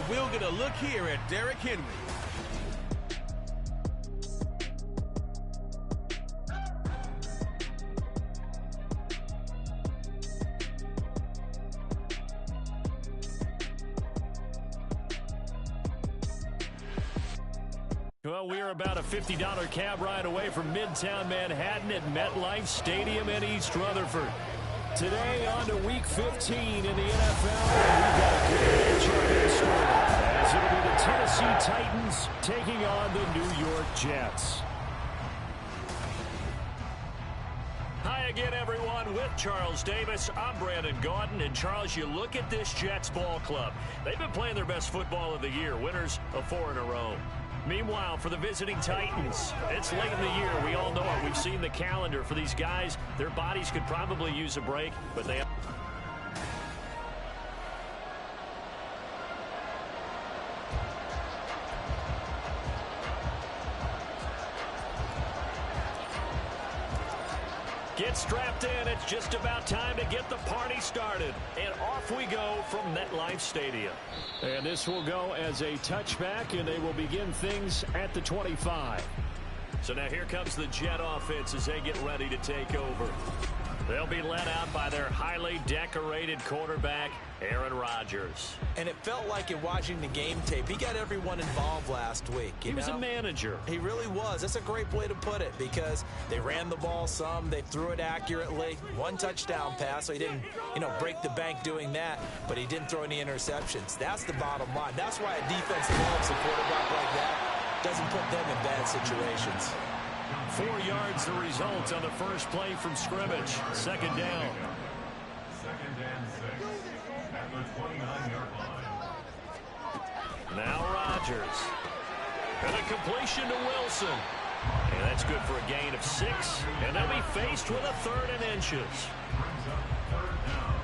we'll get a look here at Derrick Henry. Well, we are about a $50 cab ride away from Midtown Manhattan at MetLife Stadium in East Rutherford. Today on to Week 15 in the NFL, we've got a good matchup in store, as it'll be the Tennessee Titans taking on the New York Jets. Hi again, everyone. With Charles Davis, I'm Brandon Gaudin. And, Charles, you look at this Jets ball club. They've been playing their best football of the year, winners of 4 in a row. Meanwhile, for the visiting Titans, it's late in the year. We all know it. We've seen the calendar for these guys. Their bodies could probably use a break, but they have... Get strapped in. It's just about time to get the party started. And off we go from MetLife Stadium. And this will go as a touchback, and they will begin things at the 25. So now here comes the Jet offense as they get ready to take over. They'll be led out by their highly decorated quarterback, Aaron Rodgers. And it felt like in watching the game tape, he got everyone involved last week. He was a manager. He really was. That's a great way to put it, because they ran the ball some, they threw it accurately. 1 touchdown pass, so he didn't, break the bank doing that, but he didn't throw any interceptions. That's the bottom line. That's why a defense loves a quarterback like that. Doesn't put them in bad situations. 4 yards the result on the first play from scrimmage. Second down. Second and 6 at the 29-yard line. Now Rodgers. And a completion to Wilson. And that's good for a gain of 6. And they'll be faced with a 3rd and inches. Brings up 3rd down.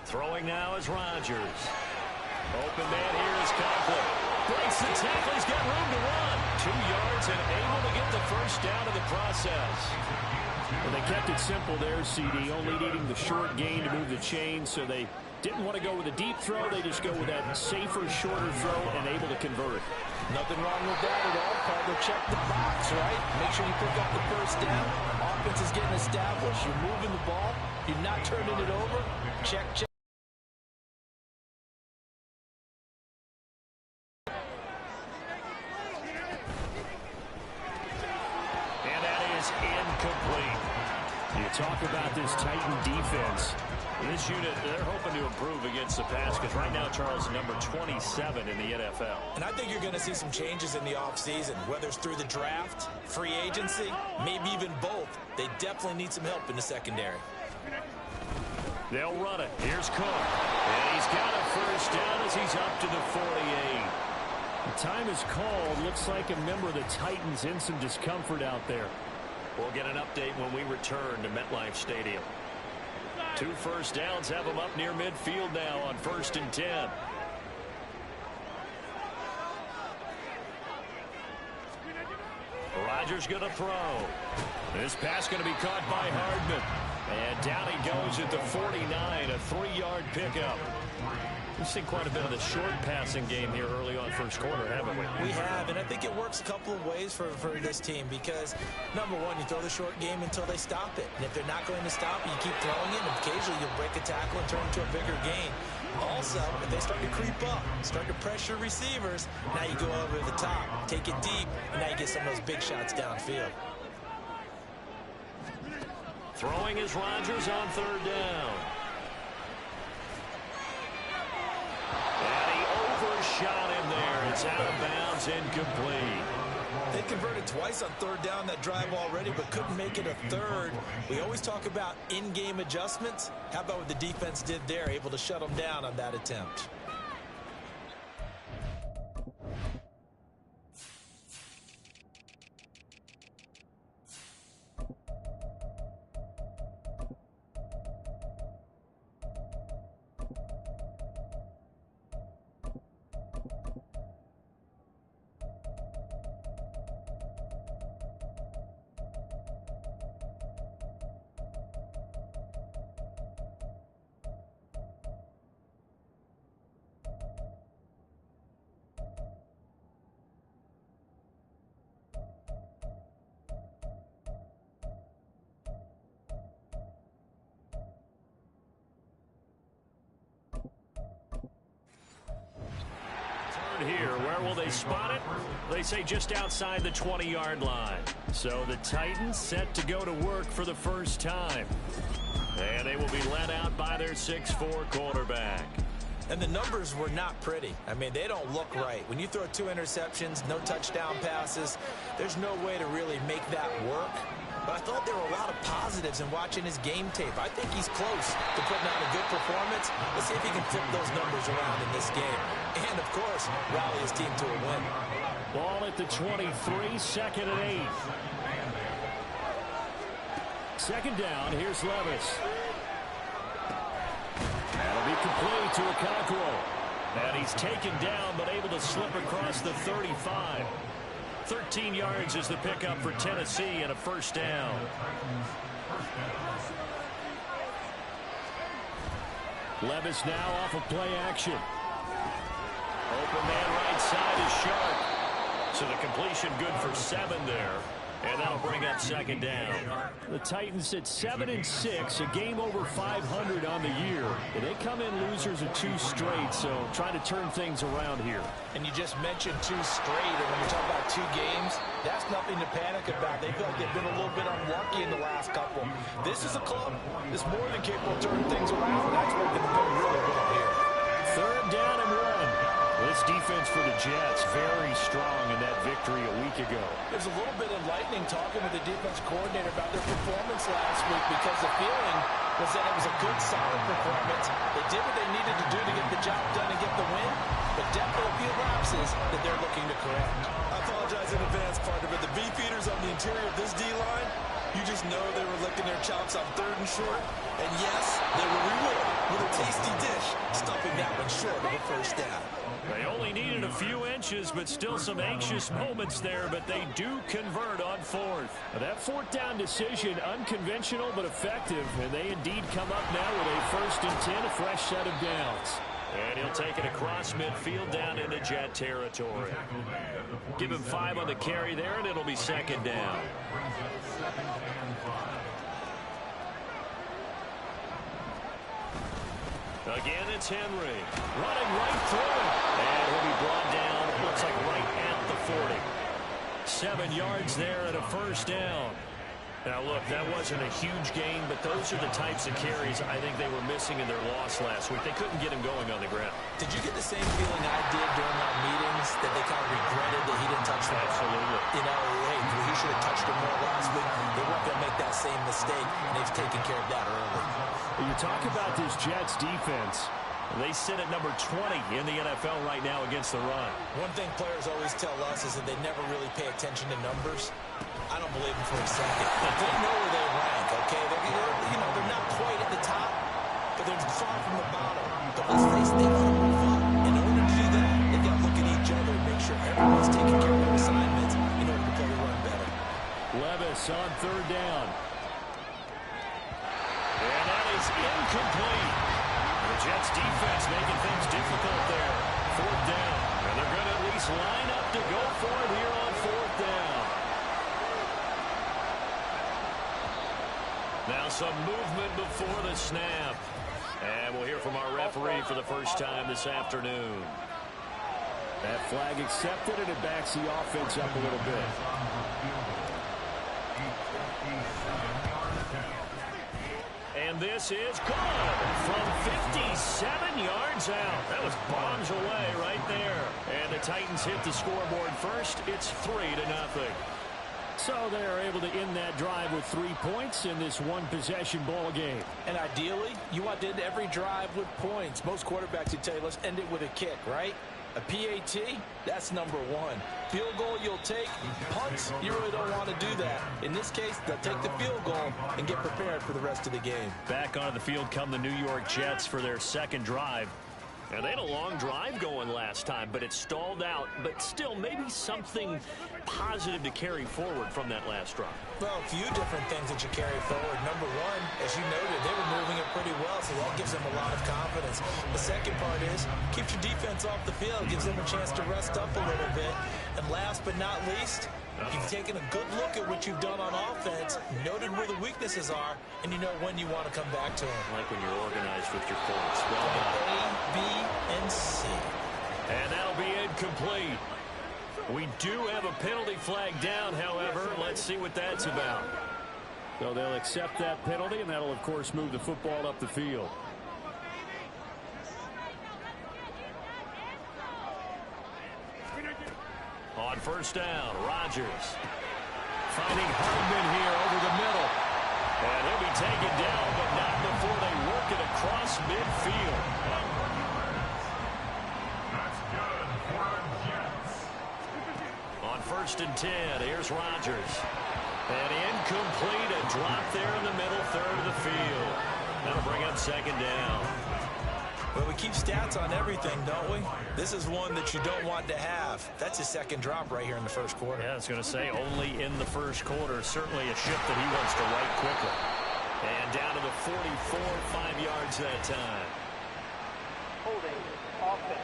Throwing now is Rodgers. Open man here is Conklin. Breaks the tackle. He's got room to run. 2 yards and able to get the first down in the process. And they kept it simple there, CD, only needing the short gain to move the chain, so they didn't want to go with a deep throw. They just go with that safer, shorter throw and able to convert. Nothing wrong with that at all. Called to check the box, right? Make sure you pick up the first down. Offense is getting established. You're moving the ball. You're not turning it over. Check, check. Incomplete. You talk about this Titan defense. This unit, they're hoping to improve against the pass, because right now, Charles, number 27 in the NFL. And I think you're going to see some changes in the offseason, whether it's through the draft, free agency, maybe even both. They definitely need some help in the secondary. They'll run it. Here's Cook. And he's got a first down as he's up to the 48. The time is called. Looks like a member of the Titans in some discomfort out there. We'll get an update when we return to MetLife Stadium. 2 first downs have them up near midfield now on 1st and 10. Rodgers going to throw. This pass going to be caught by Hardman. And down he goes at the 49, a 3-yard pickup. We've seen quite a bit of the short passing game here early on first quarter, haven't we? We have, and I think it works a couple of ways for this team, because, number one, you throw the short game until they stop it. And if they're not going to stop it, you keep throwing it, and occasionally you'll break a tackle and turn it into a bigger gain. Also, if they start to creep up, start to pressure receivers, now you go over the top, take it deep, and now you get some of those big shots downfield. Throwing is Rodgers on 3rd down. And he overshot him there. It's out of bounds, incomplete. They converted twice on 3rd down that drive already, but couldn't make it a 3rd. We always talk about in-game adjustments. How about what the defense did there, able to shut them down on that attempt? here. Where will they spot it? They say just outside the 20-yard line. So the Titans set to go to work for the first time. And they will be led out by their 6'4" quarterback. And the numbers were not pretty. I mean, they don't look right. When you throw 2 interceptions, no touchdown passes, there's no way to really make that work. But I thought there were a lot of positives in watching his game tape. I think he's close to putting out a good performance. Let's see if he can flip those numbers around in this game. And, of course, rally his team to a win. Ball at the 23, 2nd and 8. Second down, here's Levis. That'll be complete to Okonkwo. And he's taken down, but able to slip across the 35. 13 yards is the pickup for Tennessee and a first down. Levis now off of play action. Open man right side is Sharp. So the completion good for 7 there. And that'll bring up second down. The Titans at 7-6, a game over 500 on the year. And they come in losers of 2 straight, so trying to turn things around here. And you just mentioned 2 straight, and when you talk about 2 games, that's nothing to panic about. They feel like they've been a little bit unlucky in the last couple. This is a club that's more than capable of turning things around. That's what they've been really well here. 3rd down and 1. This defense for the Jets, very strong in that victory a week ago. There's a little bit enlightening talking with the defense coordinator about their performance last week because the feeling was that it was a good, solid performance. They did what they needed to do to get the job done and get the win, but definitely a few lapses that they're looking to correct. I apologize in advance, partner, but the beefeaters on the interior of this D-line, you just know they were licking their chops on 3rd and short. And yes, they were rewarded with a tasty dish, stuffing that one short of a first down. They only needed a few inches, but still some anxious moments there, but they do convert on 4th. That 4th down decision, unconventional but effective, and they indeed come up now with a 1st and 10, a fresh set of downs. And he'll take it across midfield down into Jet territory. Give him 5 on the carry there, and it'll be second down. Again, it's Henry. Running right through it. And he'll be brought down, looks like right at the 40. 7 yards there and a first down. Now, look, that wasn't a huge gain, but those are the types of carries I think they were missing in their loss last week. They couldn't get him going on the ground. Did you get the same feeling I did during our meetings, that they kind of regretted that he didn't touch them? Absolutely. You know, hey, he should have touched him more last week. They weren't going to make that same mistake, and they've taken care of that early. You talk about this Jets defense. They sit at number 20 in the NFL right now against the run. One thing players always tell us is that they never really pay attention to numbers. I don't believe them for a second. They know where they rank, okay? They're not quite at the top, but they're far from the bottom. But let's face it, they want to move up. In order to do that, they've got to look at each other and make sure everyone's taking care of their assignments in order to play the run better. Levis on 3rd down. And that is incomplete. The Jets defense making things difficult there. 4th down. And they're going to at least line up to go for it here on 4th down. Now some movement before the snap. And we'll hear from our referee for the first time this afternoon. That flag accepted, and it backs the offense up a little bit. And this is good from 57 yards out. That was bombs away right there. And the Titans hit the scoreboard first. It's 3-0. So they're able to end that drive with 3 points in this one-possession ball game. And ideally, you want to end every drive with points. Most quarterbacks would tell you, let's end it with a kick, right? A PAT, that's number 1. Field goal you'll take. Punts, you really don't want to do that. In this case, they'll take the field goal and get prepared for the rest of the game. Back onto the field come the New York Jets for their second drive. And they had a long drive going last time, but it stalled out. But still, maybe something positive to carry forward from that last drive. Well, a few different things that you carry forward. Number 1, as you noted, they were moving it pretty well, so that gives them a lot of confidence. The second part is, keeps your defense off the field, gives them a chance to rest up a little bit. And last but not least, you've taken a good look at what you've done on offense, noted where the weaknesses are, and you know when you want to come back to them. Like when you're organized with your points. Well A, done. B, and C. And that'll be incomplete. We do have a penalty flag down, however. Let's see what that's about. So they'll accept that penalty, and that'll, of course, move the football up the field. On first down, Rodgers finding Hardman here over the middle. And he'll be taken down, but not before they work it across midfield. That's good for the Jets. On first and 10, here's Rodgers. And incomplete, a drop there in the middle third of the field. That'll bring up second down. Well, we keep stats on everything, don't we? This is one that you don't want to have. That's his second drop right here in the first quarter. Yeah, I was going to say only in the first quarter. Certainly a shift that he wants to right quickly. And down to the 44, 5 yards that time. Holding offense.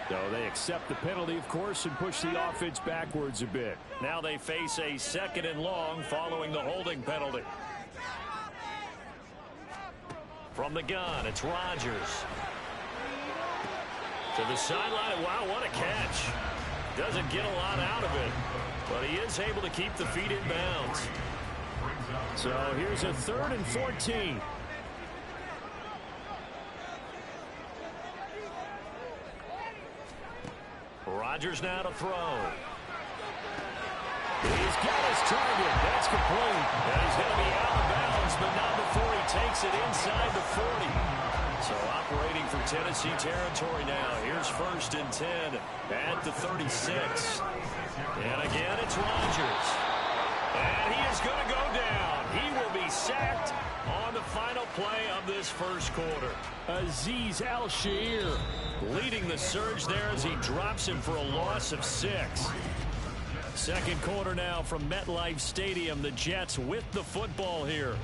So they accept the penalty, of course, and push the offense backwards a bit. Now they face a second and long following the holding penalty. From the gun, it's Rodgers. To the sideline. Wow, what a catch. Doesn't get a lot out of it, but he is able to keep the feet in bounds. So here's a 3rd and 14. Rodgers now to throw. He's got his target. That's complete. And he's going to be out of bounds, but not before he takes it inside the 40. So operating for Tennessee territory now. Here's first and 10 at the 36. And again, it's Rodgers. And he is going to go down. He will be sacked on the final play of this first quarter. Azeez Al-Shaair leading the surge there as he drops him for a loss of 6. Second quarter now from MetLife Stadium. The Jets with the football here.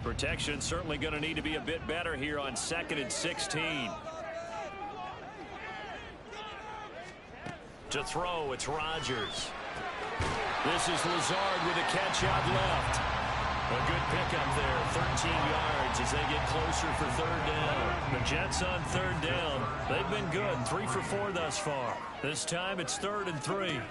Protection certainly going to need to be a bit better here on 2nd and 16. To throw, it's Rodgers. This is Lazard with a catch out left. A good pickup there, 13 yards as they get closer for third down. The Jets on third down. They've been good, 3 for 4 thus far. This time it's 3rd and 3.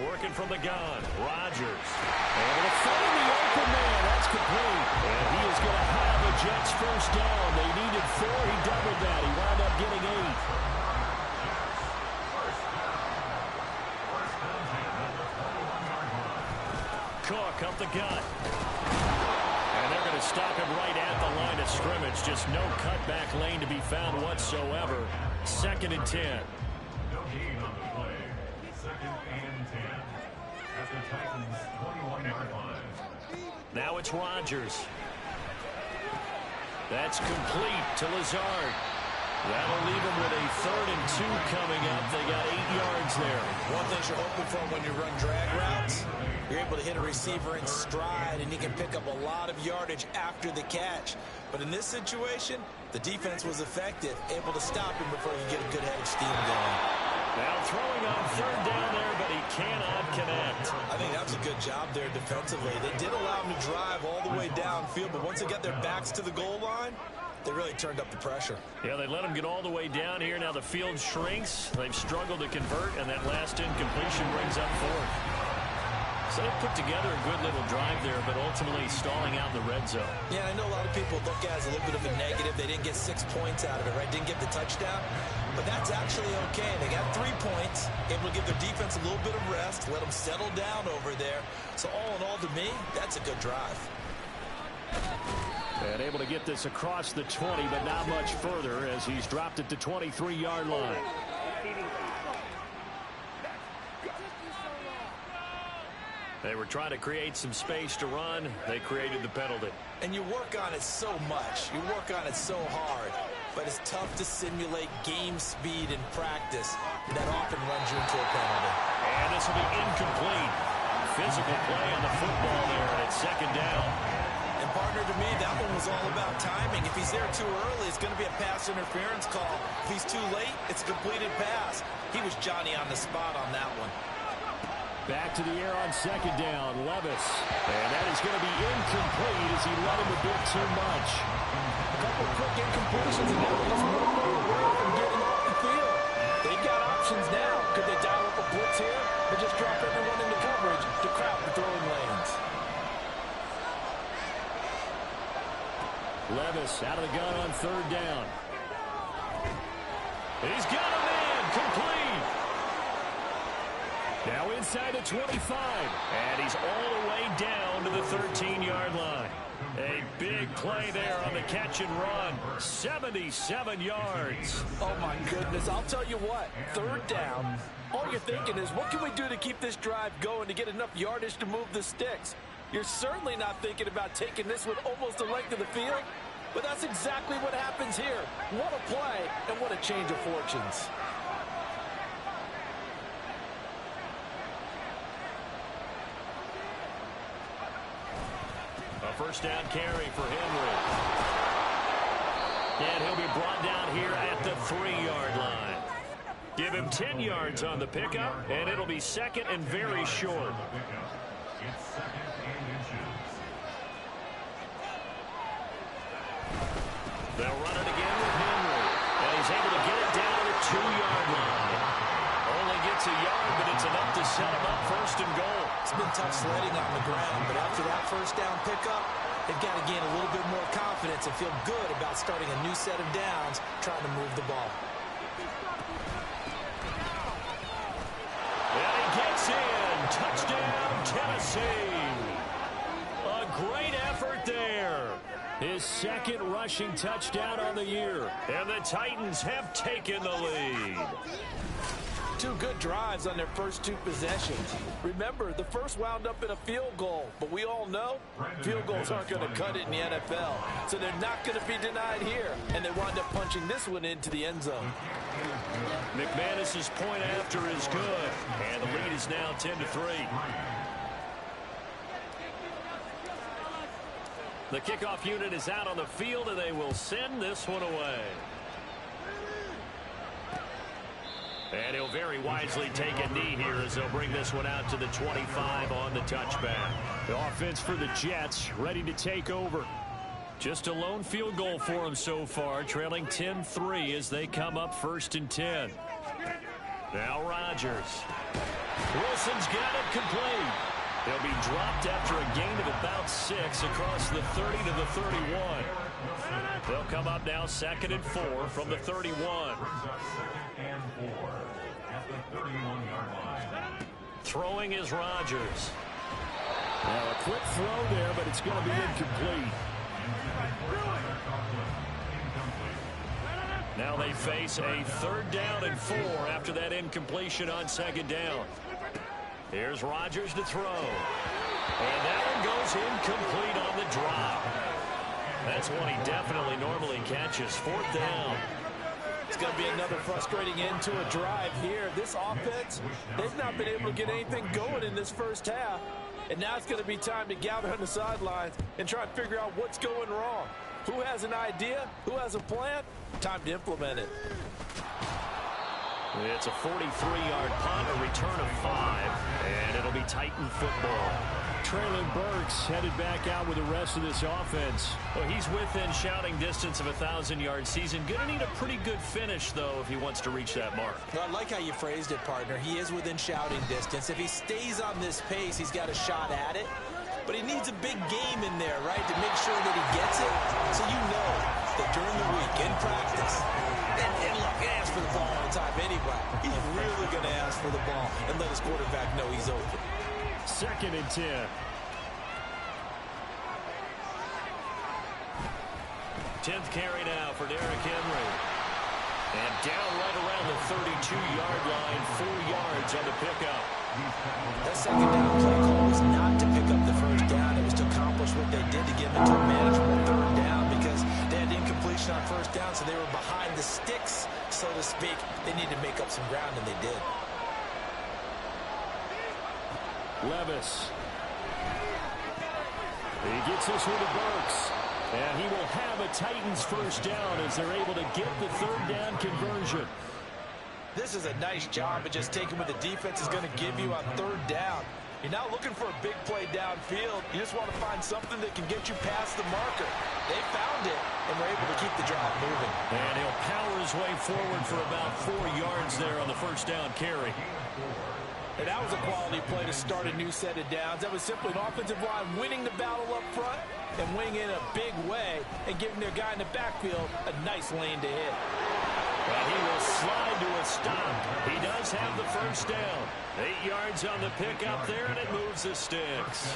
Working from the gun, Rodgers. Able to find the open man. That's complete. And he is going to have a Jets first down. They needed 4. He doubled that. He wound up getting 8. Cook up the gut. And they're going to stop him right at the line of scrimmage. Just no cutback lane to be found whatsoever. 2nd and 10. No gain on the play. 2nd and 10. At the Titans' 21-yard line. Now it's Rodgers. That's complete to Lazard. That'll leave him with a 3rd and 2 coming up. They got 8 yards there. One thing you're hoping for when you run drag routes, you're able to hit a receiver in stride, and he can pick up a lot of yardage after the catch. But in this situation, the defense was effective, able to stop him before you get a good head of steam going. Now throwing on 3rd down there, but he cannot connect. I think that was a good job there defensively. They did allow him to drive all the way downfield, but once they got their backs to the goal line, they really turned up the pressure. Yeah, they let him get all the way down here. Now the field shrinks. They've struggled to convert, and that last incompletion brings up 4th. So they put together a good little drive there, but ultimately stalling out in the red zone. Yeah, I know a lot of people look at it as a little bit of a negative. They didn't get 6 points out of it, right? Didn't get the touchdown. But that's actually okay. They got 3 points, able to give their defense a little bit of rest, let them settle down over there. So all in all, to me, that's a good drive. and able to get this across the 20, but not much further as he's dropped at the 23-yard line. They were trying to create some space to run. They created the penalty. And you work on it so much. You work on it so hard. But it's tough to simulate game speed in practice. That often runs you into a penalty. And this will be incomplete. Physical play on the football there, and it's second down. And partner, to me, that one was all about timing. If he's there too early, it's going to be a pass interference call. If he's too late, it's a completed pass. He was Johnny on the spot on that one. Back to the air on second down, Levis. And that is going to be incomplete as he let him a bit too much. A couple of quick incompletions, and they're just one more away from getting off the field. They've got options now. Could they dial up a blitz here or just drop everyone into coverage to crowd the throwing lanes? Levis out of the gun on third down. He's got a man complete. Now inside the 25. And he's all the way down to the 13-yard line. A big play there on the catch and run. 77 yards. Oh, my goodness. I'll tell you what. Third down. All you're thinking is, what can we do to keep this drive going to get enough yardage to move the sticks? You're certainly not thinking about taking this with almost the length of the field. But that's exactly what happens here. What a play and what a change of fortunes. A first down carry for Henry. And he'll be brought down here at the 3-yard line. Give him 10 yards on the pickup, and it'll be second and very short. It's second and inches. They'll run it again with Henry. And he's able to get it down to the 2-yard line. Only gets a yard, but it's enough to set him up first and goal. It's been tough sledding on the ground, but after that first down pickup, they've got to gain a little bit more confidence and feel good about starting a new set of downs, trying to move the ball. And he gets in. Touchdown, Tennessee. A great effort there. His second rushing touchdown on the year. And the Titans have taken the lead. Two good drives on their first two possessions. Remember, the first wound up in a field goal, but we all know field goals aren't going to cut it in the NFL, so they're not going to be denied here, and they wind up punching this one into the end zone. McManus's point after is good, and the lead is now 10-3. The kickoff unit is out on the field, and they will send this one away. And he'll very wisely take a knee here as they'll bring this one out to the 25 on the touchback. The offense for the Jets ready to take over. Just a lone field goal for them so far, trailing 10-3 as they come up 1st and 10. Now Rodgers. Wilson's got it complete. He'll be dropped after a gain of about 6 across the 30 to the 31. They'll come up now 2nd and 4 from the 31. And 4 at the 31-yard line. Throwing is Rodgers. Now a quick throw there, but it's going to be incomplete. Now they face a 3rd down and 4 after that incompletion on 2nd down. Here's Rodgers to throw. And that one goes incomplete on the drop. That's one he definitely normally catches. 4th down. It's going to be another frustrating end to a drive here. This offense, they've not been able to get anything going in this first half. And now it's going to be time to gather on the sidelines and try and figure out what's going wrong. Who has an idea? Who has a plan? Time to implement it. It's a 43-yard punt, a return of 5, and it'll be Titan football. Traylon Burks headed back out with the rest of this offense. Well, he's within shouting distance of a 1,000-yard season. Going to need a pretty good finish, though, if he wants to reach that mark. Well, I like how you phrased it, partner. He is within shouting distance. If he stays on this pace, he's got a shot at it. But he needs a big game in there, right, to make sure that he gets it. So you know that during the week, in practice, and look, he asks for the ball all the time anyway. He's really going to ask for the ball and let his quarterback know he's open. 2nd and 10. Tenth carry now for Derrick Henry. And down right around the 32-yard line, 4 yards on the pickup. That 2nd down play call was not to pick up the 1st down. It was to accomplish what they did to get into a manageable 3rd down because they had incompletion on 1st down, so they were behind the sticks, so to speak. They needed to make up some ground, and they did. Levis. He gets this one to Burks. And he will have a Titans 1st down as they're able to get the 3rd down conversion. This is a nice job of just taking what the defense is going to give you on 3rd down. You're not looking for a big play downfield. You just want to find something that can get you past the marker. They found it, and were able to keep the drive moving. And he'll power his way forward for about 4 yards there on the first down carry. And that was a quality play to start a new set of downs. That was simply an offensive line winning the battle up front and winning in a big way and giving their guy in the backfield a nice lane to hit. And he will slide to a stop. He does have the first down. 8 yards on the pickup there, and it moves the sticks.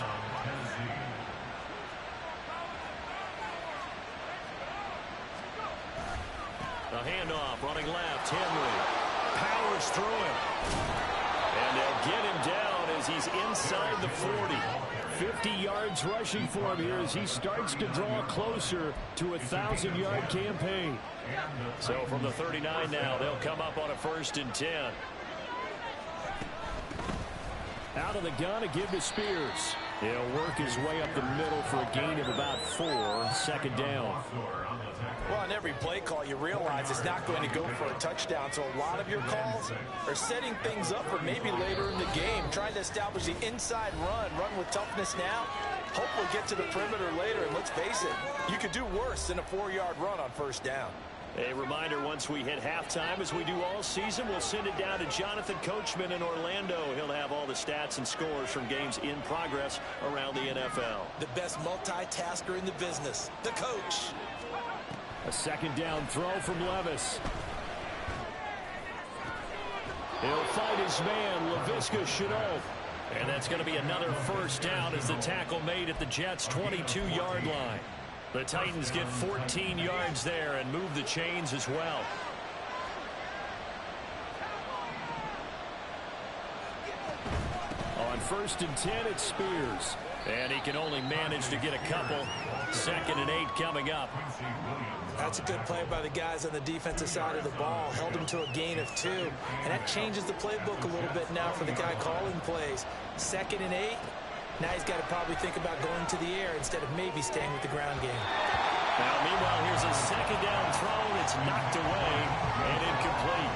The handoff, running left, Henry. Powers through it. And they'll get him down as he's inside the 40. 50 yards rushing for him here as he starts to draw closer to a 1,000-yard campaign. So from the 39 now, they'll come up on a 1st and 10. Out of the gun to give to Spears. He'll work his way up the middle for a gain of about 4. 2nd down. Well, on every play call, you realize it's not going to go for a touchdown. So a lot of your calls are setting things up for maybe later in the game, trying to establish the inside run with toughness now. Hopefully get to the perimeter later, and let's face it, you could do worse than a 4-yard run on 1st down. A reminder, once we hit halftime, as we do all season, we'll send it down to Jonathan Coachman in Orlando. He'll have all the stats and scores from games in progress around the NFL. The best multitasker in the business, the coach. A 2nd down throw from Levis. He'll fight his man, Laviska Shenault. And that's going to be another 1st down as the tackle made at the Jets' 22-yard line. The Titans get 14 yards there and move the chains as well. On 1st and 10, it's Spears. And he can only manage to get a couple. 2nd and 8 coming up. That's a good play by the guys on the defensive side of the ball. Held him to a gain of 2. And that changes the playbook a little bit now for the guy calling plays. 2nd and 8. Now he's got to probably think about going to the air instead of maybe staying with the ground game. Now, meanwhile, here's a 2nd down throw that's knocked away and incomplete.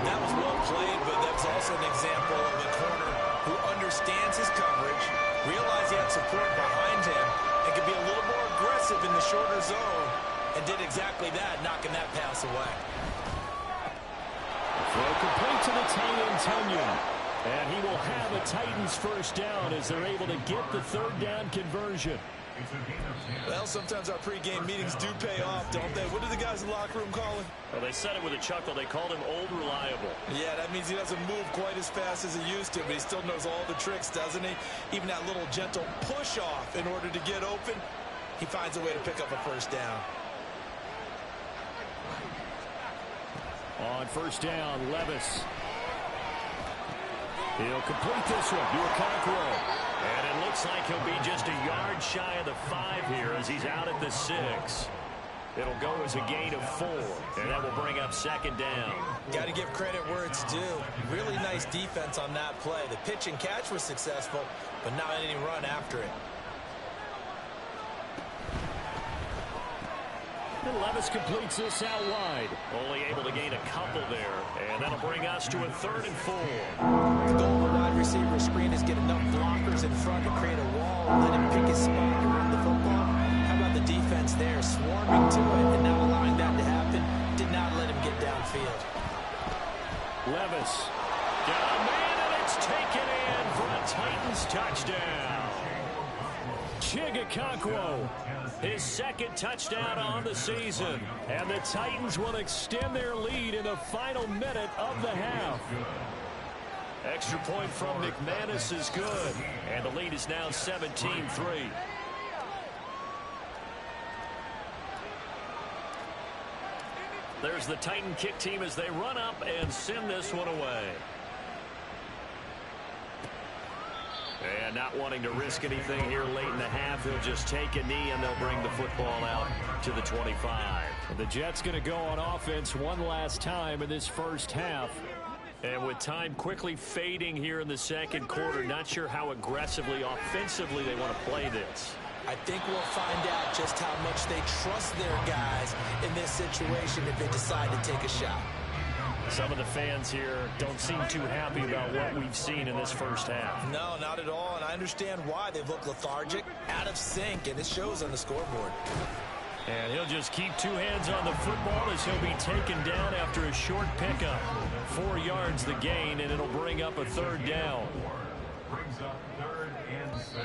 That was well played, but that's also an example of a corner who understands his coverage, realized he had support behind him, and could be a little more aggressive in the shorter zone, and did exactly that, knocking that pass away. Throw complete to the tight end, Tunyon. And he will have a Titans 1st down as they're able to get the 3rd down conversion. Well, sometimes our pregame meetings do pay off, don't they? What did the guys in the locker room call him? Well, they said it with a chuckle. They called him Old Reliable. Yeah, that means he doesn't move quite as fast as he used to, but he still knows all the tricks, doesn't he? Even that little gentle push-off in order to get open, he finds a way to pick up a 1st down. On 1st down, Levis. He'll complete this one to Okonkwo. And it looks like he'll be just a yard shy of the 5 here as he's out at the 6. It'll go as a gain of 4, and that will bring up 2nd down. Got to give credit where it's due. Really nice defense on that play. The pitch and catch was successful, but not any run after it. And Levis completes this out wide. Only able to gain a couple there, and that'll bring us to a 3rd and 4. The goal of the wide receiver screen is get enough blockers in front to create a wall and let him pick his spot to run the football. How about the defense there, swarming to it and not allowing that to happen? Did not let him get downfield. Levis. Got a man, and it's taken in for a Titans touchdown. Okonkwo, his 2nd touchdown on the season. And the Titans will extend their lead in the final minute of the half. Extra point from McManus is good. And the lead is now 17-3. There's the Titan kick team as they run up and send this one away. And not wanting to risk anything here late in the half, he'll just take a knee and they'll bring the football out to the 25. The Jets going to go on offense one last time in this 1st half. And with time quickly fading here in the 2nd quarter, not sure how aggressively, offensively they want to play this. I think we'll find out just how much they trust their guys in this situation if they decide to take a shot. Some of the fans here don't seem too happy about what we've seen in this first half. No, not at all, and I understand why. They've looked lethargic, out of sync, and it shows on the scoreboard. And he'll just keep two hands on the football as he'll be taken down after a short pickup. 4 yards the gain, and it'll bring up a third down. Brings up 3rd and 6.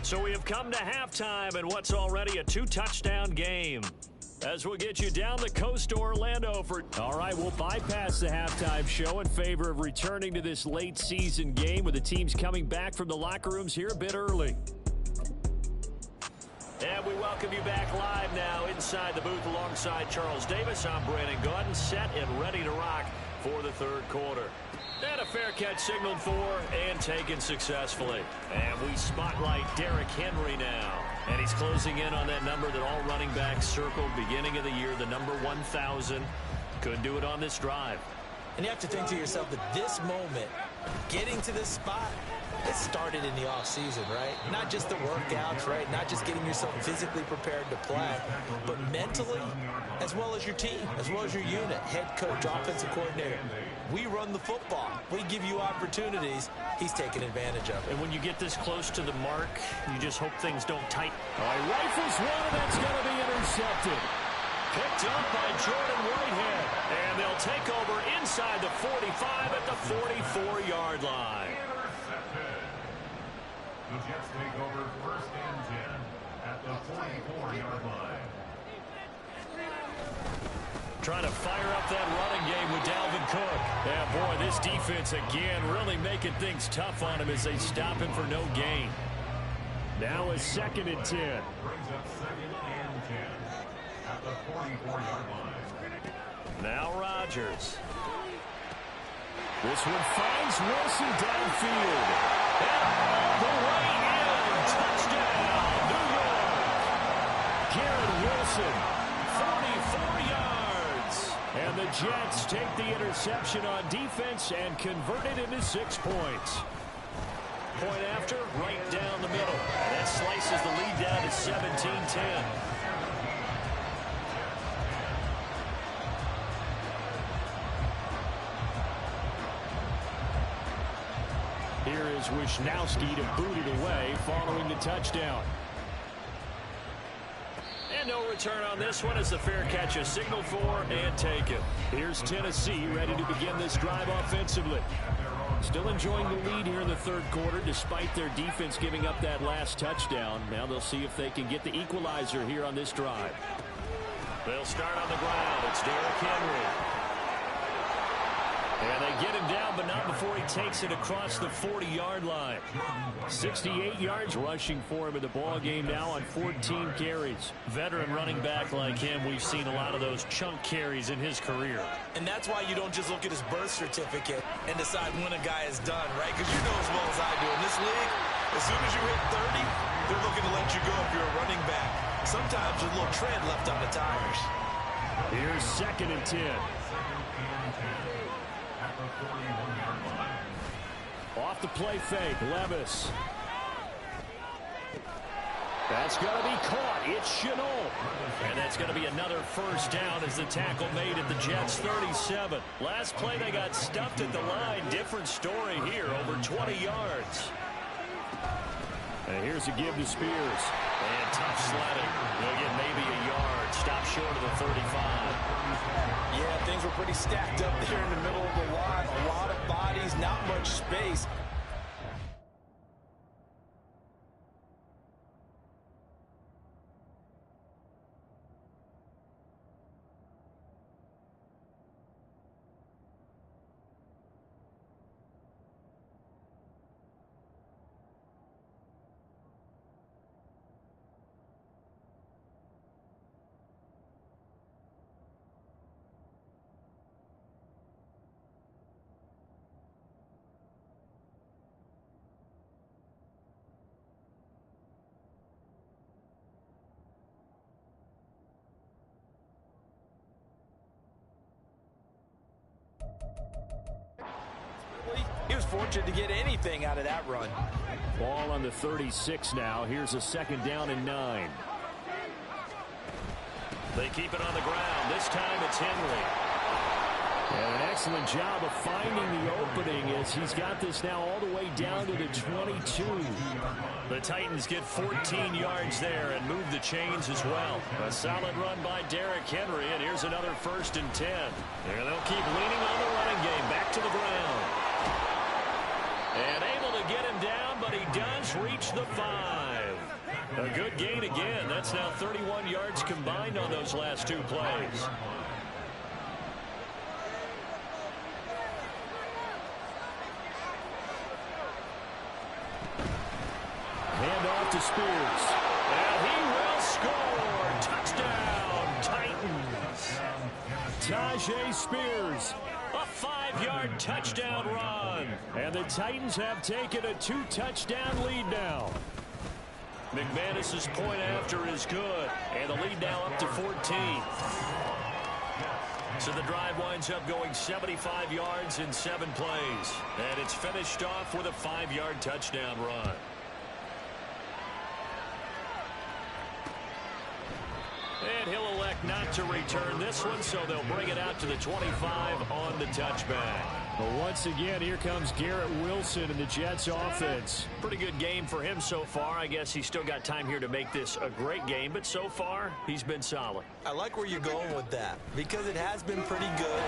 So we have come to halftime in what's already a 2-touchdown game. As we'll get you down the coast to Orlando for... All right, we'll bypass the halftime show in favor of returning to this late season game with the teams coming back from the locker rooms here a bit early. And we welcome you back live now inside the booth alongside Charles Davis. I'm Brandon Gaudin, set and ready to rock for the third quarter. And a fair catch signaled for and taken successfully. And we spotlight Derrick Henry now. And he's closing in on that number that all running backs circled beginning of the year, the number 1,000. Could do it on this drive. And you have to think to yourself that this moment, getting to this spot, it started in the offseason, right? Not just the workouts, right? Not just getting yourself physically prepared to play, but mentally, as well as your team, as well as your unit, head coach, offensive coordinator. We run the football. We give you opportunities. He's taking advantage of it. And when you get this close to the mark, you just hope things don't tighten. All right, rifles one, and that's going to be intercepted. Picked up by Jordan Whitehead. And they'll take over inside the 45 at the 44-yard line. The Jets take over 1st and 10 at the 44-yard line. Trying to fire up that running game with Dalvin Cook. Yeah, boy, this defense again really making things tough on him as they stop him for no gain. Now a 2nd and 10. Brings up 2nd and 10 at the 44-yard line. Now Rodgers. This one finds Wilson downfield. And all the way in. Touchdown, New York. Garrett Wilson, 44 yards. And the Jets take the interception on defense and convert it into 6 points. Point after, right down the middle. And that slices the lead down to 17-10. Here is Wisnowski to boot it away following the touchdown. And no return on this one as the fair catch is signaled for and taken. Here's Tennessee ready to begin this drive offensively. Still enjoying the lead here in the third quarter despite their defense giving up that last touchdown. Now they'll see if they can get the equalizer here on this drive. They'll start on the ground. It's Derrick Henry. And they get him down, but not before he takes it across the 40-yard line. 68 yards rushing for him in the ball game now on 14 carries. Veteran running back like him, we've seen a lot of those chunk carries in his career. And that's why you don't just look at his birth certificate and decide when a guy is done, right? Because you know as well as I do, in this league, as soon as you hit 30, they're looking to let you go if you're a running back. Sometimes there's a little tread left on the tires. Here's 2nd and 10. Off the play fake, Levis. That's going to be caught. It's Chenault. And that's going to be another first down as the tackle made at the Jets' 37. Last play, they got stuffed at the line. Different story here, over 20 yards. And here's a give to Spears. And tough sledding. They'll get maybe a yard. Stop short of the 35. Yeah, things were pretty stacked up there in the middle of the line. A lot of bodies, not much space. He was fortunate to get anything out of that run. Ball on the 36 now. Here's a 2nd down and 9. They keep it on the ground. This time it's Henry. And an excellent job of finding the opening as he's got this now all the way down to the 22. The Titans get 14 yards there and move the chains as well. A solid run by Derrick Henry, and here's another 1st and 10. And they'll keep leaning on the running game. Back to the ground. And able to get him down, but he does reach the 5. A good gain again. That's now 31 yards combined on those last 2 plays. Hand off to Spears. And he will score. Touchdown, Titans. Tajay Spears. A 5-yard touchdown run. And the Titans have taken a 2-touchdown lead now. McManus's point after is good. And the lead now up to 14. So the drive winds up going 75 yards in 7 plays. And it's finished off with a 5-yard touchdown run. And he'll elect not to return this one, so they'll bring it out to the 25 on the touchback. But once again, here comes Garrett Wilson in the Jets offense. Pretty good game for him so far. I guess he's still got time here to make this a great game, but so far, he's been solid. I like where you're going with that because it has been pretty good,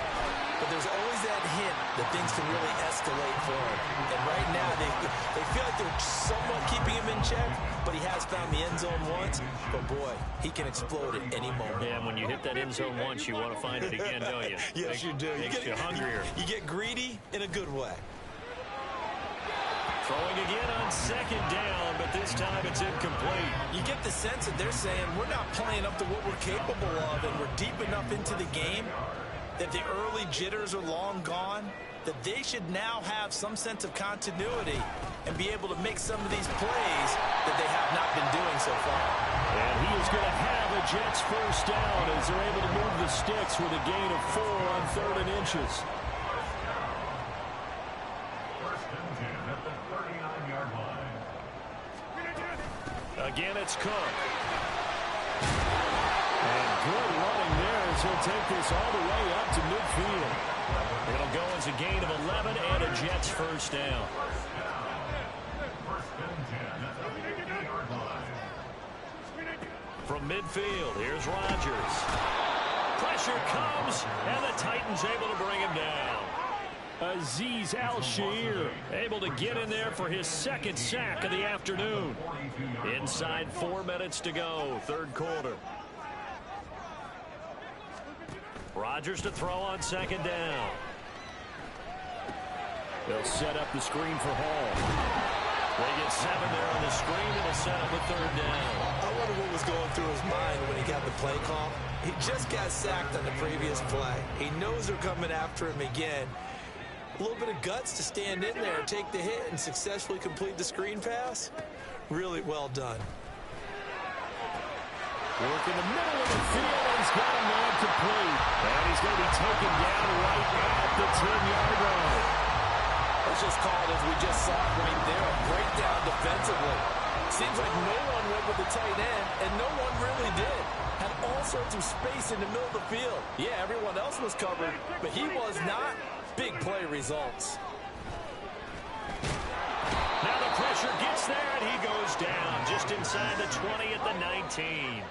but there's always that hint that things can really escalate for him. And right now, they feel like they're somewhat keeping him in check, but he has found the end zone once. But boy, he can explode at any moment. Yeah, when you hit that end zone once, you want to find it again, don't you? Yes, you do. Makes you hungrier. You get greedy in a good way. Throwing again on 2nd down, but this time it's incomplete. You get the sense that they're saying we're not playing up to what we're capable of, and we're deep enough into the game that the early jitters are long gone, that they should now have some sense of continuity and be able to make some of these plays that they have not been doing so far. And he is going to have a Jets 1st down as they're able to move the sticks with a gain of 4 on 3rd and inches. Again, it's Cook. And good running there as he'll take this all the way up to midfield. It'll go as a gain of 11 and a Jets 1st down. From midfield, here's Rodgers. Pressure comes, and the Titans able to bring him down. Azeez Al-Shaair able to get in there for his 2nd sack of the afternoon. Inside 4 minutes to go, 3rd quarter. Rodgers to throw on 2nd down. They'll set up the screen for Hall. They get 7 there on the screen, and it'll set up a 3rd down. I wonder what was going through his mind when he got the play call. He just got sacked on the previous play. He knows they're coming after him again. A little bit of guts to stand in there, take the hit, and successfully complete the screen pass. Really well done. Work in the middle of the field, and he's got a man complete. And he's going to be taken down right at the 10-yard line. Let's just call it as we just saw it right there, a breakdown defensively. Seems like no one went with the tight end, and no one really did. Had all sorts of space in the middle of the field. Yeah, everyone else was covered, but he was not. Big play results. Now the pressure gets there, and he goes down just inside the 20 at the 19.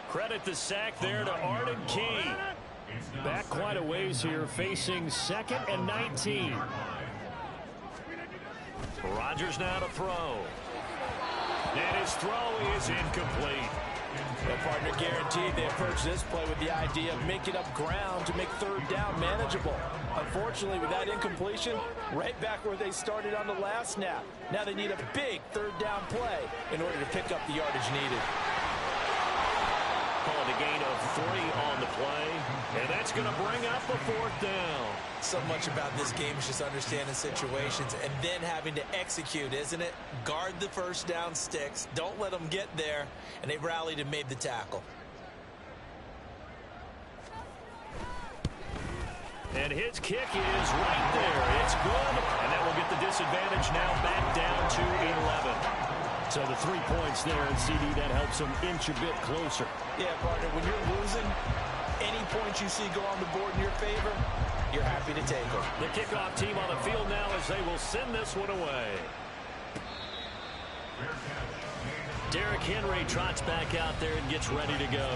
Credit the sack there to Arden Key. Back quite a ways here, facing 2nd and 19. Rodgers now to throw. And his throw is incomplete. Well, partner, guaranteed they approach this play with the idea of making up ground to make 3rd down manageable. Unfortunately, with that incompletion, right back where they started on the last snap. Now they need a big 3rd down play in order to pick up the yardage needed. Called a gain of 3 on the play, and that's going to bring up a 4th down. So much about this game is just understanding situations and then having to execute, isn't it? Guard the 1st down sticks. Don't let them get there. And they rallied and made the tackle. And his kick is right there. It's good. And that will get the disadvantage now back down to 11. So the 3 points there, and CD, that helps them inch a bit closer. Yeah, partner, when you're losing, any points you see go on the board in your favor, you're happy to take them. The kickoff team on the field now as they will send this one away. Derrick Henry trots back out there and gets ready to go.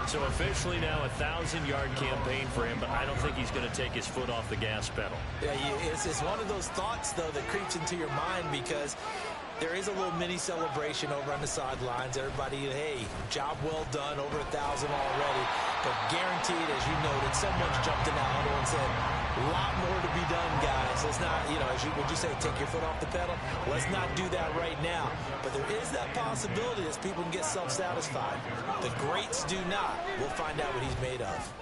So officially now a 1,000-yard campaign for him, but I don't think he's going to take his foot off the gas pedal. Yeah, it's one of those thoughts, though, that creeps into your mind because there is a little mini celebration over on the sidelines. Everybody, hey, job well done, over 1,000 already. But guaranteed, as you noted, someone's jumped in that huddle and said, a lot more to be done, guys. Let's not, would you say, take your foot off the pedal? Let's not do that right now. But there is that possibility as people can get self-satisfied. The greats do not. We'll find out what he's made of.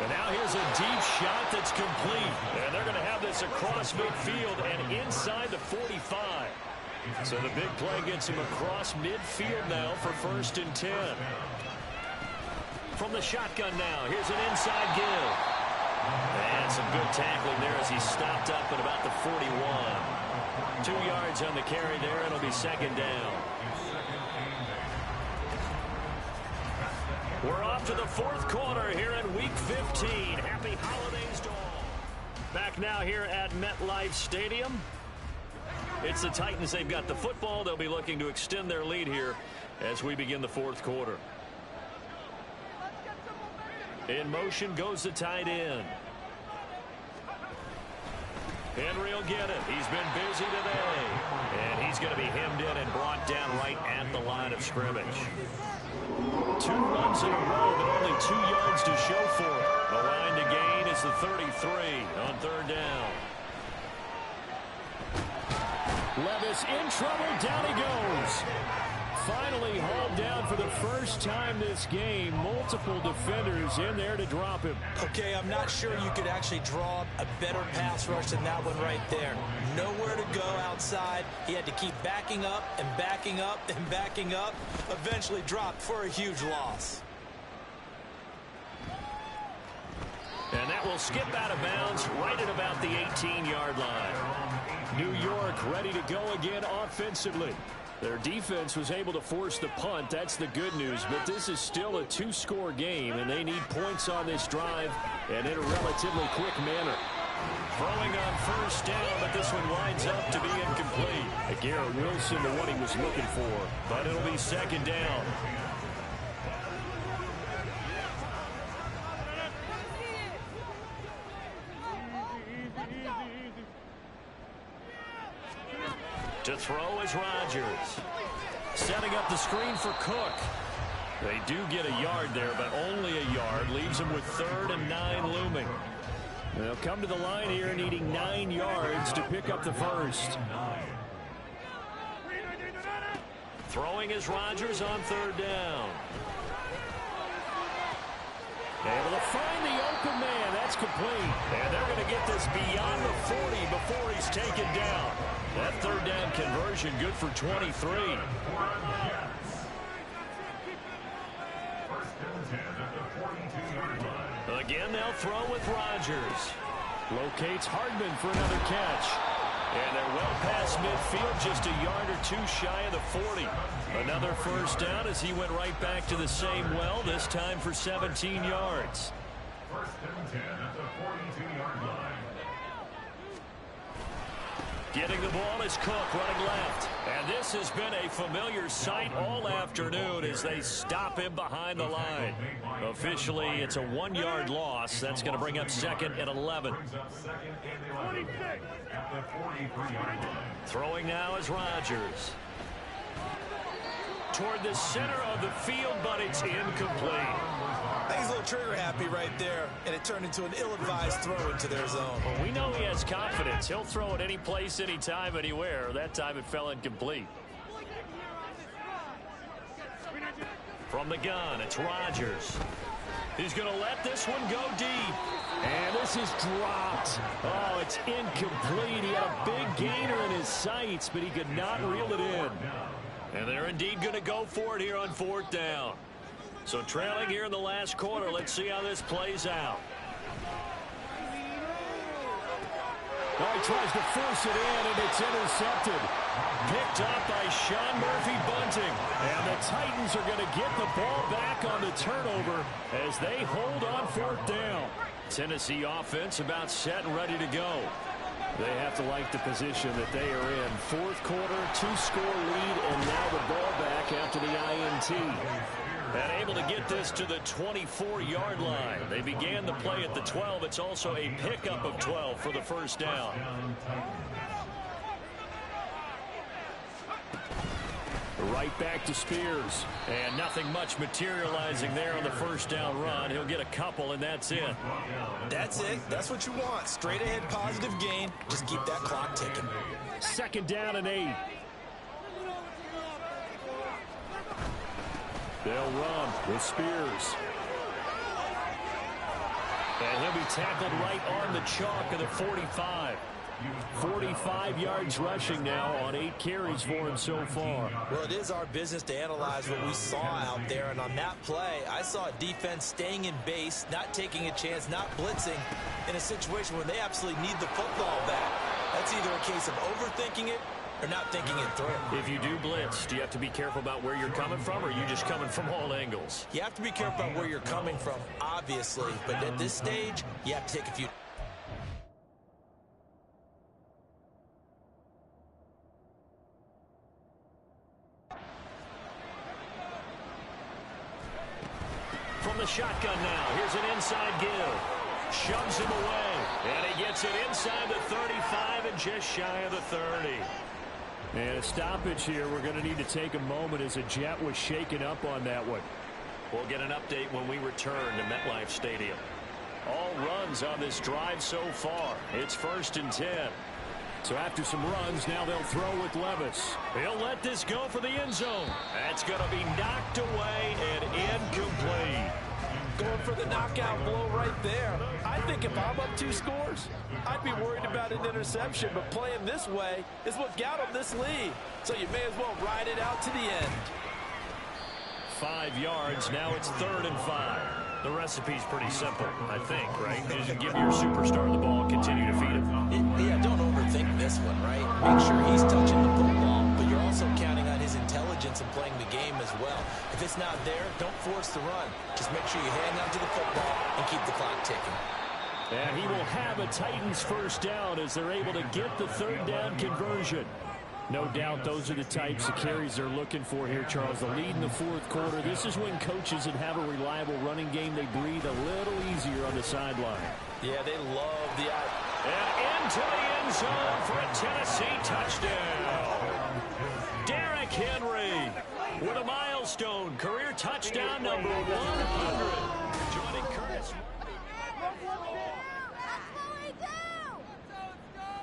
And now here's a deep shot that's complete. And they're going to have this across midfield and inside the 45. So the big play gets him across midfield now for 1st and 10. From the shotgun now, here's an inside give. And some good tackling there as he stopped up at about the 41. 2 yards on the carry there. It'll be 2nd down. We're off to the 4th quarter here in Week 15. Happy holidays to all. Back now here at MetLife Stadium. It's the Titans. They've got the football. They'll be looking to extend their lead here as we begin the 4th quarter. In motion goes the tight end. Henry will get it. He's been busy today. And he's going to be hemmed in and brought down right at the line of scrimmage. 2 runs in a row, but only 2 yards to show for it. The line to gain is the 33 on 3rd down. Levis in trouble. Down he goes. Finally hauled down for the first time this game. Multiple defenders in there to drop him. Okay, I'm not sure you could actually draw a better pass rush than that one right there. Nowhere to go outside. He had to keep backing up and backing up and backing up. Eventually dropped for a huge loss. And that will skip out of bounds right at about the 18-yard line. New York ready to go again offensively. Their defense was able to force the punt. That's the good news. But this is still a 2-score game, and they need points on this drive and in a relatively quick manner. Throwing on 1st down, but this one winds up to be incomplete. Garrett Wilson, the one he was looking for. But it'll be 2nd down. To throw is Rodgers. Setting up the screen for Cook. They do get a yard there, but only a yard. Leaves them with 3rd and 9 looming. They'll come to the line here needing 9 yards to pick up the first. Throwing is Rodgers on 3rd down. Able to find the open man. That's complete. And they're going to get this beyond the 40 before he's taken down. That 3rd down conversion good for 23. Again, they'll throw with Rodgers. Locates Hardman for another catch. And they're well past midfield, just a yard or 2 shy of the 40. Another 1st down as he went right back to the same well, this time for 17 yards. 1st and 10 at the 42-yard line. Getting the ball is Cook running left. And this has been a familiar sight all afternoon as they stop him behind the line. Officially, it's a 1-yard loss. That's going to bring up 2nd and 11. Throwing now is Rodgers. Toward the center of the field, but it's incomplete. I think he's a little trigger happy right there, and it turned into an ill-advised throw into their zone. Well, we know he has confidence. He'll throw it any place, anytime, anywhere. That time it fell incomplete. From the gun, it's Rodgers. He's going to let this one go deep. And this is dropped. Oh, it's incomplete. He had a big gainer in his sights, but he could not reel it in. And they're indeed going to go for it here on 4th down. So trailing here in the last quarter, let's see how this plays out. Oh, he tries to force it in, and it's intercepted. Picked up by Sean Murphy-Bunting. And the Titans are going to get the ball back on the turnover as they hold on 4th down. Tennessee offense about set and ready to go. They have to like the position that they are in. Fourth quarter, 2-score lead, and now the ball back after the INT. And able to get this to the 24-yard line. They began the play at the 12. It's also a pickup of 12 for the first down. Right back to Spears. And nothing much materializing there on the first down run. He'll get a couple, and that's it. That's it. That's what you want. Straight ahead positive gain. Just keep that clock ticking. Second down and 8. They'll run with Spears. And he'll be tackled right on the chalk of the 45. 45 yards rushing now on 8 carries for him so far. Well, it is our business to analyze what we saw out there. And on that play, I saw a defense staying in base, not taking a chance, not blitzing in a situation where they absolutely need the football back. That's either a case of overthinking it or not thinking it through. If you do blitz, do you have to be careful about where you're coming from, or are you just coming from all angles? You have to be careful about where you're coming from, obviously. But at this stage, you have to take a few. From the shotgun now, here's an inside give. Shoves him away, and he gets it inside the 35 and just shy of the 30. And a stoppage here. We're going to need to take a moment as a Jet was shaken up on that one. We'll get an update when we return to MetLife Stadium. All runs on this drive so far. It's 1st and 10. So after some runs, now they'll throw with Levis. He'll let this go for the end zone. That's going to be knocked away and incomplete. Going for the knockout blow right there. I think if I'm up 2 scores, I'd be worried about an interception, but playing this way is what got them this lead. So you may as well ride it out to the end. 5 yards. Now it's 3rd and 5. The recipe's pretty simple, I think, right? You just give your superstar the ball and continue to feed him. Yeah, don't overthink this one, right? Make sure he's touching the football, but you're also counting on his intelligence in playing the game as well. If it's not there, don't force the run. Just make sure you hang on to the football and keep the clock ticking. And he will have a Titans first down as they're able to get the 3rd down conversion. No doubt those are the types of carries they're looking for here, Charles. The lead in the 4th quarter. This is when coaches that have a reliable running game, they breathe a little easier on the sideline. Yeah, they love the... And into the end zone for a Tennessee touchdown. Derrick Henry with a milestone career touchdown number 100. Joining Curtis.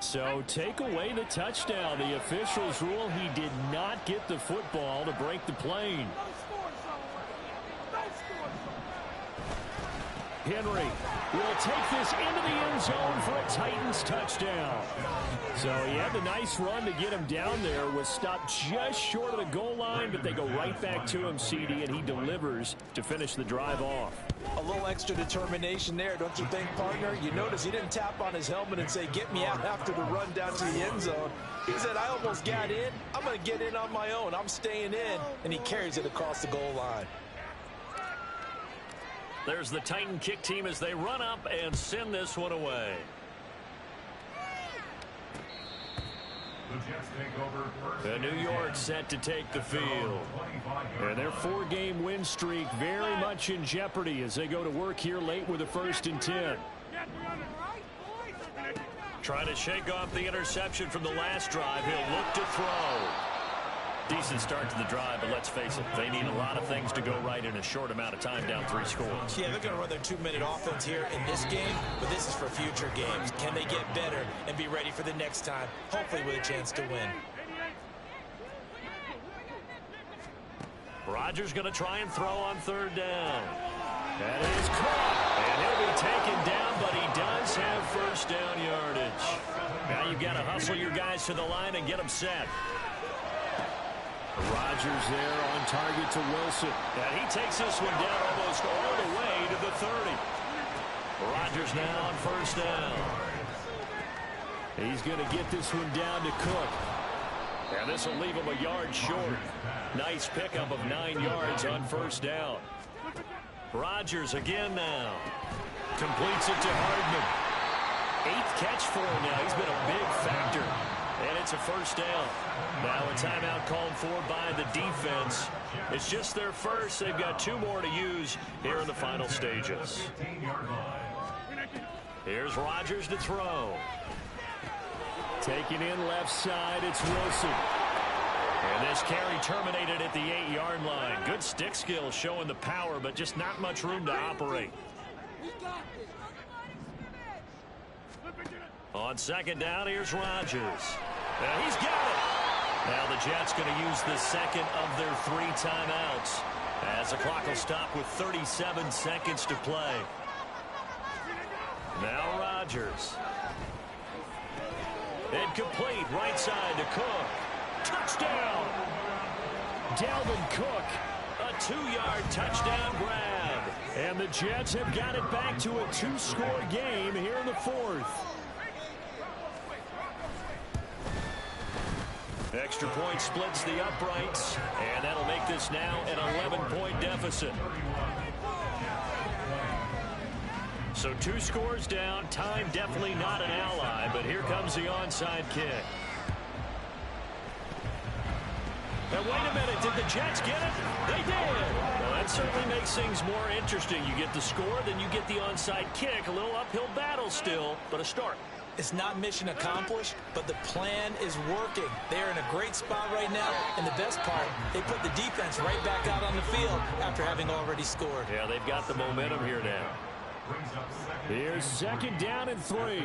So take away the touchdown. The officials rule he did not get the football to break the plane. Henry will take this into the end zone for a Titans touchdown. So he had the nice run to get him down there. Was stopped just short of the goal line, but they go right back to him, CD, and he delivers to finish the drive off. A little extra determination there, don't you think, partner? You notice he didn't tap on his helmet and say, get me out after the run down to the end zone. He said, I almost got in. I'm going to get in on my own. I'm staying in. And he carries it across the goal line. There's the Titan kick team as they run up and send this one away. The New York set to take the field. And their 4-game win streak very much in jeopardy as they go to work here late with a 1st and 10. Trying to shake off the interception from the last drive. He'll look to throw. Decent start to the drive, but let's face it, they need a lot of things to go right in a short amount of time, down 3 scores. Yeah, they're going to run their 2-minute offense here in this game, but this is for future games. Can they get better and be ready for the next time, hopefully with a chance to win? Rodgers going to try and throw on 3rd down. That is caught, and he'll be taken down, but he does have 1st down yardage. Now you've got to hustle your guys to the line and get them set. Rodgers there on target to Wilson. And he takes this one down almost all the way to the 30. Rodgers now on 1st down. He's going to get this one down to Cook. And this will leave him a yard short. Nice pickup of 9 yards on 1st down. Rodgers again now. Completes it to Hardman. 8th catch for him now. He's been a big factor. And it's a first down. Now a timeout called for by the defense. It's just their first. They've got 2 more to use here in the final stages. Here's Rodgers to throw. Taking in left side, it's Wilson. And this carry terminated at the 8-yard line. Good stick skill showing the power, but just not much room to operate. On second down, here's Rodgers. And he's got it. Now the Jets going to use the second of their 3 timeouts as the clock will stop with 37 seconds to play. Now Rodgers. Incomplete, right side to Cook. Touchdown! Dalvin Cook, a 2-yard touchdown grab. And the Jets have got it back to a 2-score game here in the 4th. Extra point splits the uprights, and that'll make this now an 11-point deficit. So 2 scores down, time definitely not an ally, but here comes the onside kick. Now, wait a minute. Did the Jets get it? They did. Well, that certainly makes things more interesting. You get the score, then you get the onside kick. A little uphill battle still, but a start. It's not mission accomplished, but the plan is working. They're in a great spot right now, and the best part, they put the defense right back out on the field after having already scored. Yeah, they've got the momentum here now. Here's second down and 3.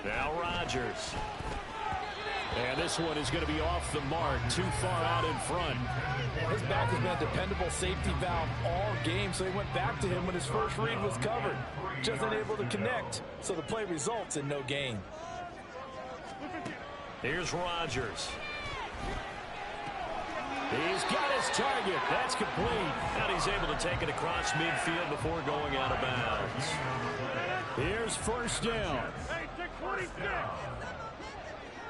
Now Rodgers. And this one is going to be off the mark, too far out in front. His back has been a dependable safety valve all game, so he went back to him when his first read was covered. Just unable to connect, so the play results in no gain. Here's Rodgers. He's got his target. That's complete. And he's able to take it across midfield before going out of bounds. Here's first down.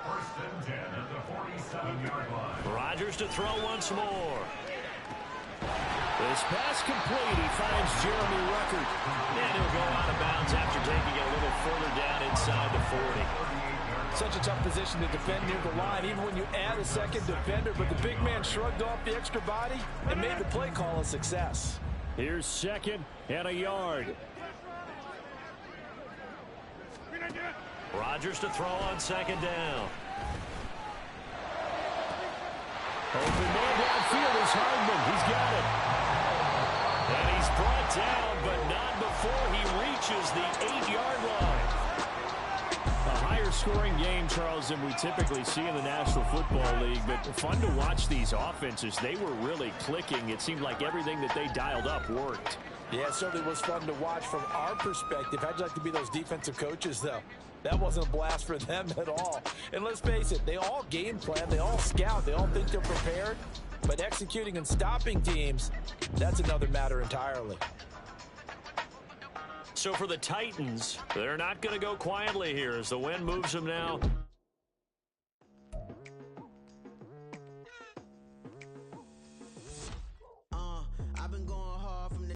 First and 10 at the 47-yard line. Rodgers to throw once more. This pass complete. He finds Jeremy Ruckert. And he'll go out of bounds after taking it a little further down inside the 40. Such a tough position to defend near the line, even when you add a second defender, but the big man shrugged off the extra body and made the play call a success. Here's second and a yard. Rodgers to throw on second down. Open man downfield is Hardman. He's got it. And he's brought down, but not before he reaches the 8-yard line. A higher scoring game, Charles, than we typically see in the National Football League, but fun to watch these offenses. They were really clicking. It seemed like everything that they dialed up worked. Yeah, it certainly was fun to watch from our perspective. How'd you like to be those defensive coaches, though? That wasn't a blast for them at all. And let's face it, they all game plan, they all scout, they all think they're prepared. But executing and stopping teams, that's another matter entirely. So for the Titans, they're not going to go quietly here as the wind moves them now